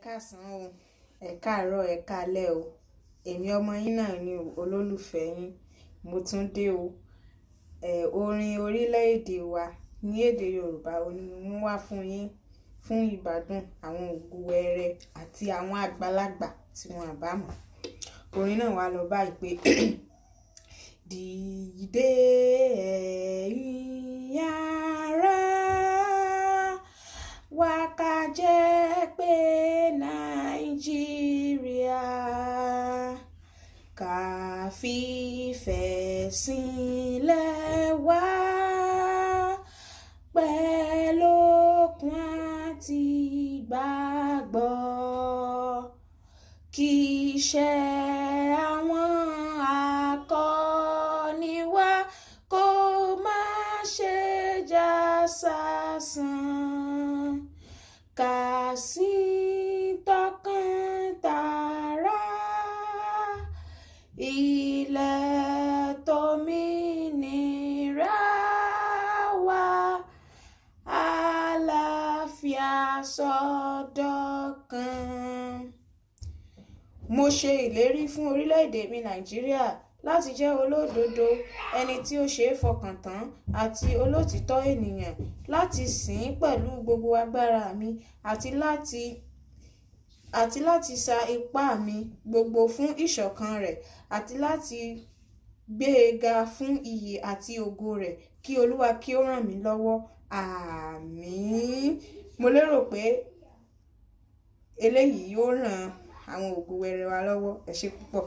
káàsán o, ẹ káàárọ̀, ẹ káalẹ́ o. Èmi ọmọ yín náà ni o, olólùfẹ́ yín. Mo tún dé o. Orin orílẹ̀-èdè wa ní èdè Yorùbá ni mo mú wá fún yín fún ìgbádùn àwọn ògùwẹrẹ àti àwọn àgbàlagbà tí wọn bá mọ̀. Orin náà wá lọ báyìí pé dìde ẹ̀yin ará wa ká jẹ́ pé Nàìjíríà ká fìfẹ́ sílẹ̀ wá pẹ̀lú okun àti ìgbàgbọ́ kí iṣẹ́ àwọn akọni wa kó má ṣe já sásán ká sìn tọkàntara ilẹ̀ tómìnira wa àlàáfíà sọ́dọ̀kan. Mo ṣe ìlérí fún orílẹ̀-èdè mi Nàìjíríà láti jẹ́ olódodo, ẹni tí ó ṣe é fọkàn tán àti olótìítọ́ ènìyàn, láti sìn ín pẹ̀lú gbogbo agbára mi àti láti sa ipá mi gbogbo fún ìṣọ̀kan rẹ̀ àti láti gbé e ga fún iyì àti ògo rẹ̀. Kí Olúwa kí ó ràn mí lọ́wọ́. Àmín. Mo lérò pé eléyìí yóò ran àwọn ògùwẹrẹ wa lọ́wọ́. Ẹ ṣé púpọ̀.